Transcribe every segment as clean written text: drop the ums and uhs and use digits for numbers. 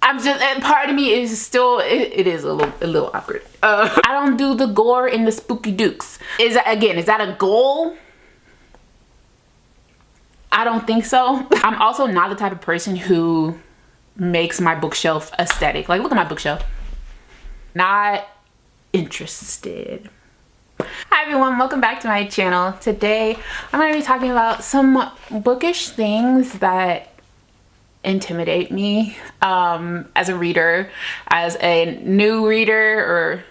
I'm just, and part of me is still, it is a little awkward. I don't do the gore and the spooky dukes. Is that a goal? I don't think so. I'm also not the type of person who makes my bookshelf aesthetic. Like, look at my bookshelf. Not interested. Hi everyone, welcome back to my channel. Today I'm going to be talking about some bookish things that intimidate me as a reader, as a new reader or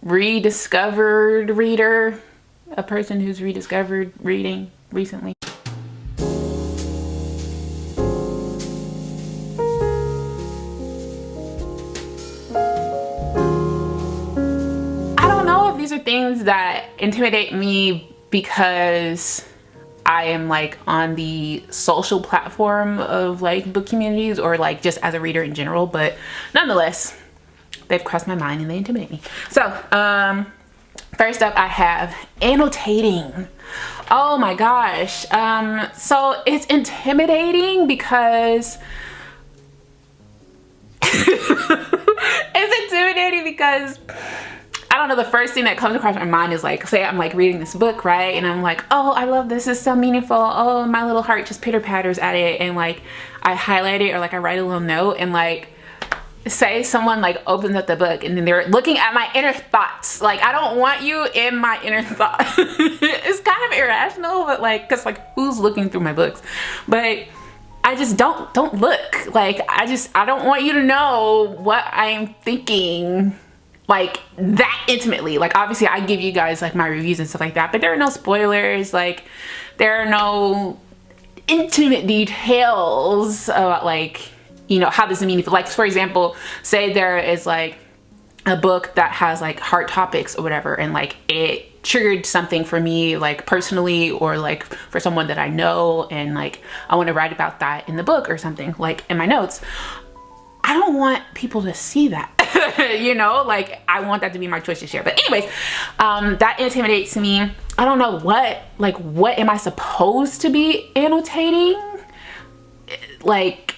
rediscovered reader, a person who's rediscovered reading recently. These are things that intimidate me because I am like on the social platform of like book communities or like just as a reader in general, but nonetheless they've crossed my mind and they intimidate me. So first up I have annotating. Oh my gosh. So it's intimidating because I don't know, the first thing that comes across my mind is like, say I'm like reading this book, right? And I'm like, oh, I love this, it's so meaningful. Oh, my little heart just pitter patters at it. And like, I highlight it or like I write a little note and like, say someone like opens up the book and then they're looking at my inner thoughts. Like, I don't want you in my inner thoughts. It's kind of irrational, but like, cause like who's looking through my books? But I just don't look. Like, I don't want you to know what I'm thinking like that intimately. Like, obviously I give you guys like my reviews and stuff like that, but there are no spoilers. Like, there are no intimate details about like, you know, how this is meaningful. Like, for example, say there is like a book that has like hard topics or whatever, and like it triggered something for me like personally or like for someone that I know, and like I want to write about that in the book or something, like in my notes. I don't want people to see that. You know, like I want that to be my choice to share. But anyways, that intimidates me. I don't know what am I supposed to be annotating? Like,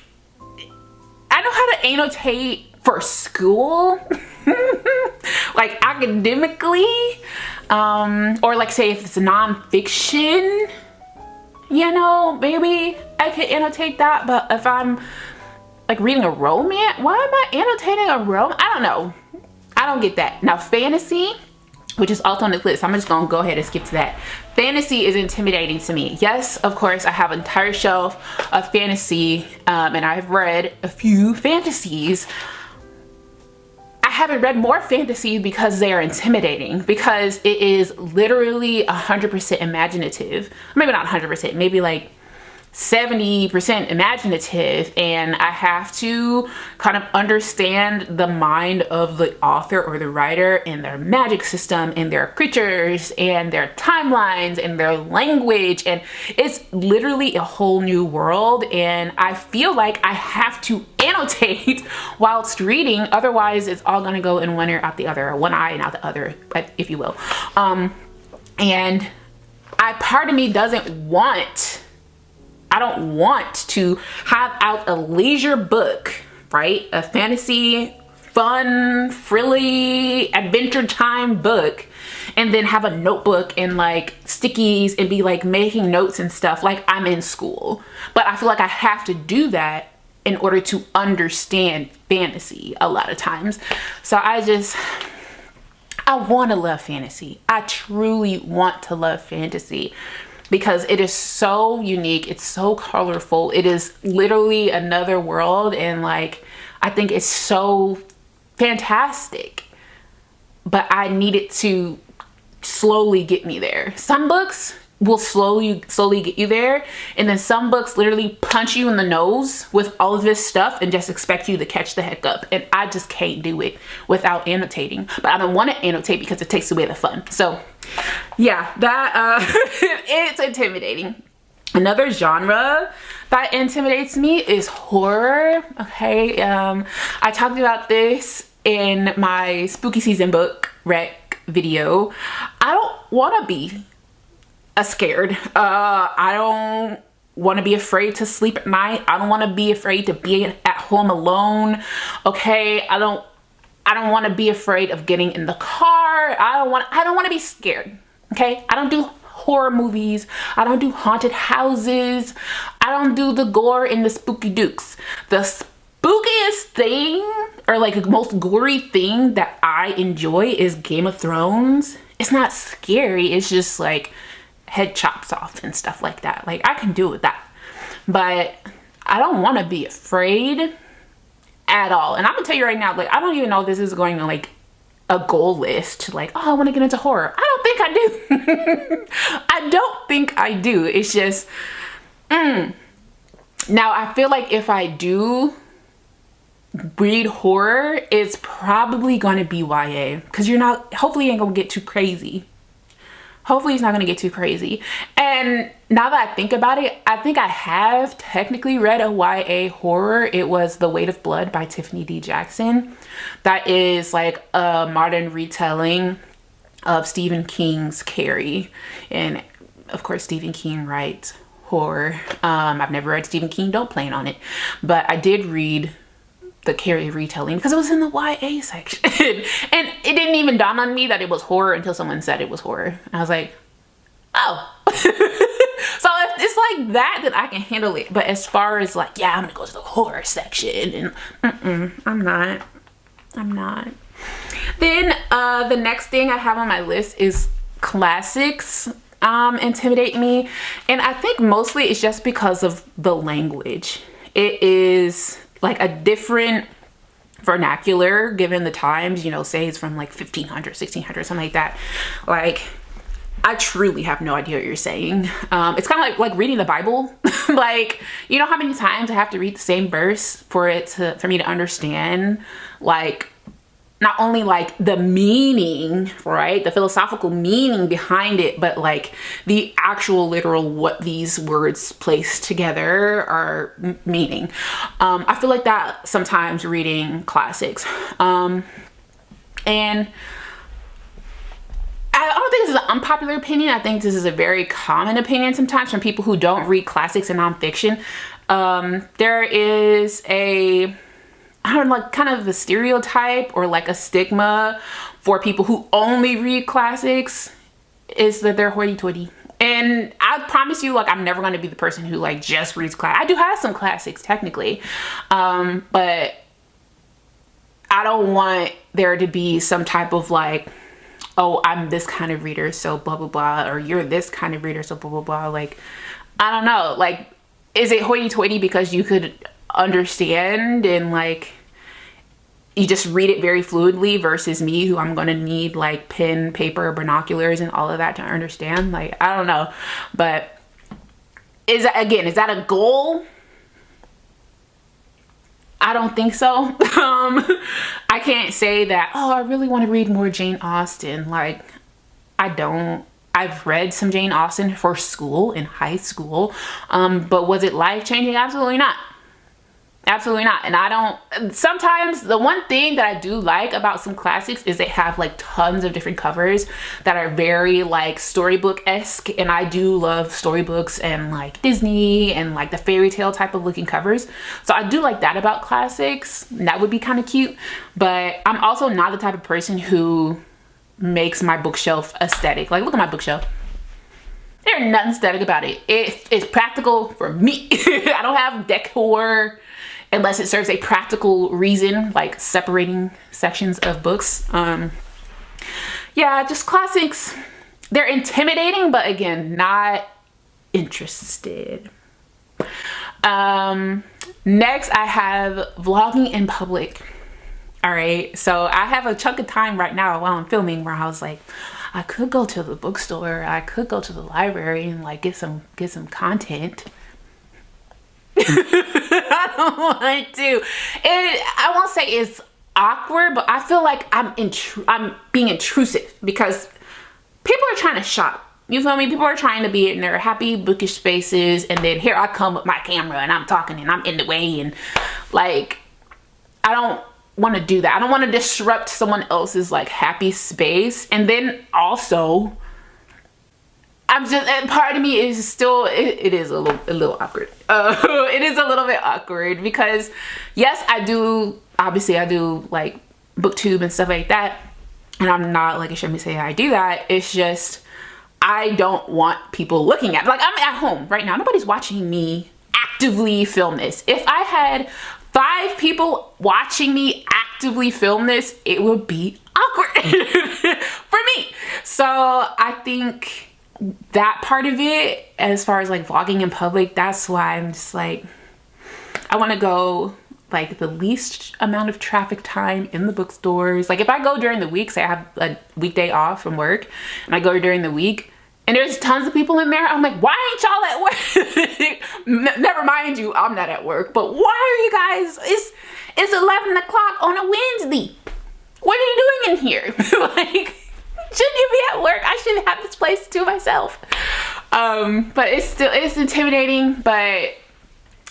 I know how to annotate for school, like academically, or like say if it's nonfiction, you know, maybe I could annotate that. But if I'm like reading a romance, why am I annotating a romance? I don't know. I don't get that. Now fantasy, which is also on the list, I'm just gonna go ahead and skip to that. Fantasy is intimidating to me. Yes, of course, I have an entire shelf of fantasy, and I've read a few fantasies. I haven't read more fantasies because they are intimidating, because it is literally 100% imaginative. Maybe not 100%, maybe like 70% imaginative, and I have to kind of understand the mind of the author or the writer and their magic system and their creatures and their timelines and their language, and it's literally a whole new world. And I feel like I have to annotate whilst reading, otherwise it's all gonna go in one ear out the other, or one eye and out the other, if you will. And part of me I don't want to have out a leisure book, right? A fantasy, fun, frilly, adventure time book, and then have a notebook and like stickies and be like making notes and stuff like I'm in school. But I feel like I have to do that in order to understand fantasy a lot of times. So I want to love fantasy. I truly want to love fantasy, because it is so unique, it's so colorful, it is literally another world, and like I think it's so fantastic. But I need it to slowly get me there. Some books will slowly get you there, and then some books literally punch you in the nose with all of this stuff and just expect you to catch the heck up, and I just can't do it without annotating. But I don't want to annotate because it takes away the fun. So yeah, that it's intimidating. Another genre that intimidates me is horror. Okay, I talked about this in my spooky season book rec video. I don't want to be scared. I don't want to be afraid to sleep at night. I don't want to be afraid to be at home alone. Okay, I don't want to be afraid of getting in the car. I don't want to be scared. Okay, I don't do horror movies. I don't do haunted houses. I don't do the gore and the spooky dukes. The spookiest thing, or like the most gory thing that I enjoy, is Game of Thrones. It's not scary. It's just like head chops off and stuff like that. Like, I can do with that, but I don't want to be afraid at all. And I'm gonna tell you right now, like, I don't even know if this is going to like a goal list, like, oh, I want to get into horror. I don't think I do. I don't think I do. It's just now I feel like if I do read horror, it's probably gonna be YA, because hopefully you ain't gonna get too crazy. Hopefully it's not gonna get too crazy. And now that I think about it, I think I have technically read a YA horror. It was The Weight of Blood by Tiffany D. Jackson. That is like a modern retelling of Stephen King's Carrie. And of course, Stephen King writes horror. I've never read Stephen King, don't plan on it. But I did read the Carrie retelling because it was in the YA section. And it didn't even dawn on me that it was horror until someone said it was horror. And I was like, oh. So if it's like that, then I can handle it. But as far as like, yeah, I'm gonna go to the horror section, and I'm not. Then the next thing I have on my list is classics intimidate me. And I think mostly it's just because of the language. It is like a different vernacular given the times, you know, say it's from like 1500, 1600, something like that. Like, I truly have no idea what you're saying. It's kind of like reading the Bible. Like, you know how many times I have to read the same verse for me to understand, like, not only like the meaning, right, the philosophical meaning behind it, but like the actual literal what these words placed together are meaning. I feel like that sometimes reading classics. And I don't think this is an unpopular opinion. I think this is a very common opinion sometimes from people who don't read classics and nonfiction. There is I don't know, like kind of a stereotype or like a stigma for people who only read classics, is that they're hoity-toity. And I promise you, like, I'm never going to be the person who like just reads classics. I do have some classics technically, but I don't want there to be some type of like, oh, I'm this kind of reader, so blah, blah, blah, or you're this kind of reader, so blah, blah, blah. Like, I don't know, like, is it hoity-toity because you could understand and like you just read it very fluidly versus me, who I'm gonna need like pen, paper, binoculars and all of that to understand? Like, I don't know. But is that a goal? I don't think so. I can't say that, oh, I really want to read more Jane Austen. Like, I don't. I've read some Jane Austen for school, in high school. But was it life-changing? Absolutely not. Absolutely not. And I don't, sometimes the one thing that I do like about some classics is they have like tons of different covers that are very like storybook-esque. And I do love storybooks and like Disney and like the fairy tale type of looking covers. So I do like that about classics. That would be kind of cute. But I'm also not the type of person who makes my bookshelf aesthetic. Like, look at my bookshelf. There's nothing aesthetic about it. It's practical for me. I don't have decor unless it serves a practical reason, like separating sections of books. Yeah, just classics. They're intimidating, but again, not interested. Next, I have vlogging in public. All right, so I have a chunk of time right now while I'm filming where I was like, I could go to the bookstore, I could go to the library and like get some content. I don't want to. I won't say it's awkward, but I feel like I'm being intrusive because people are trying to shop. You feel me? People are trying to be in their happy bookish spaces, and then here I come with my camera and I'm talking and I'm in the way, and like, I don't want to do that. I don't want to disrupt someone else's like happy space. And then also, I'm just, and part of me is still, it is a little awkward. It is a little bit awkward because yes, I do, obviously I do like booktube and stuff like that. And I'm not like ashamed to say I do that. It's just, I don't want people looking at, like I'm at home right now. Nobody's watching me actively film this. If I had 5 people watching me actively film this, it would be awkward for me. So I think that part of it, as far as like vlogging in public, that's why I'm just like, I want to go like the least amount of traffic time in the bookstores. Like if I go during the week, say I have a weekday off from work and I go during the week and there's tons of people in there, I'm like, why ain't y'all at work? Never mind you, I'm not at work, but why are you guys, it's 11 o'clock on a Wednesday. What are you doing in here? Like, shouldn't you be at work? I should have this place to myself. But it's intimidating, but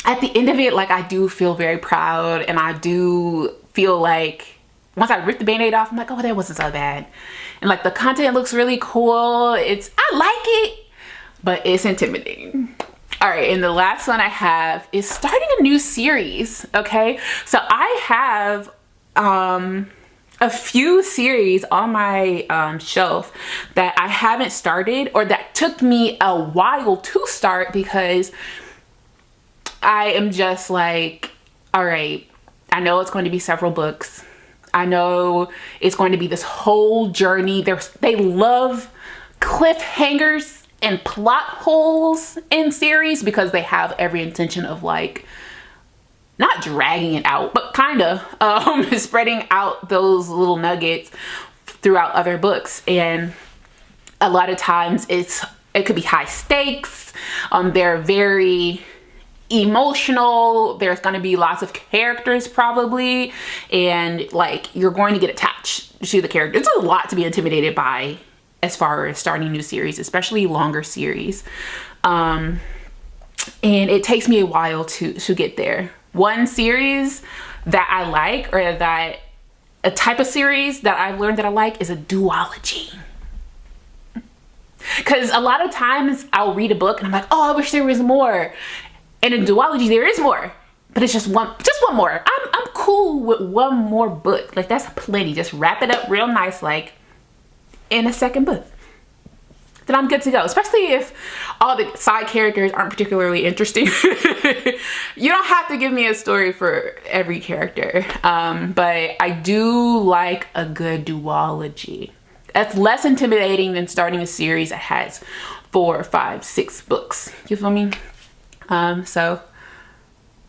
at the end of it, like I do feel very proud, and I do feel like once I rip the band-aid off, I'm like, oh, that wasn't so bad. And like the content looks really cool. I like it, but it's intimidating. All right, and the last one I have is starting a new series, okay? So I have a few series on my shelf that I haven't started, or that took me a while to start because I am just like, all right, I know it's going to be several books. I know it's going to be this whole journey. They love cliffhangers and plot holes in series because they have every intention of like, not dragging it out, but kind of spreading out those little nuggets throughout other books. And a lot of times it could be high stakes. They're very emotional. There's going to be lots of characters probably, and like you're going to get attached to the characters. It's a lot to be intimidated by as far as starting new series, especially longer series. And it takes me a while to get there. One series that I like, or that a type of series that I've learned that I like, is a duology. Because a lot of times I'll read a book and I'm like, oh, I wish there was more. And in duology, there is more, but it's just one more. I'm cool with one more book. Like that's plenty. Just wrap it up real nice, like in a second book. Then I'm good to go. Especially if all the side characters aren't particularly interesting. You don't have to give me a story for every character. But I do like a good duology. That's less intimidating than starting a series that has 4, 5, 6 books. You feel me? So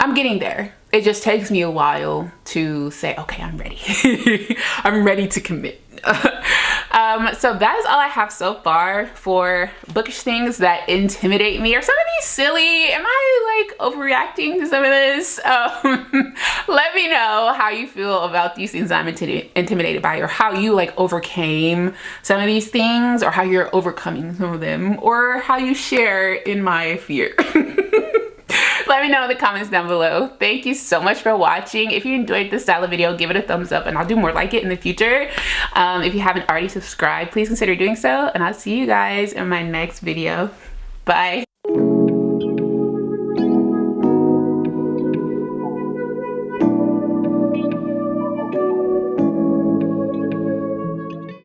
I'm getting there. It just takes me a while to say, okay, I'm ready. I'm ready to commit. So that is all I have so far for bookish things that intimidate me. Are some of these silly? Am I like overreacting to some of this? Let me know how you feel about these things I'm intimidated by, or how you like overcame some of these things, or how you're overcoming some of them, or how you share in my fear. Let me know in the comments down below. Thank you so much for watching. If you enjoyed this style of video, give it a thumbs up and I'll do more like it in the future. If you haven't already subscribed, please consider doing so, and I'll see you guys in my next video. Bye.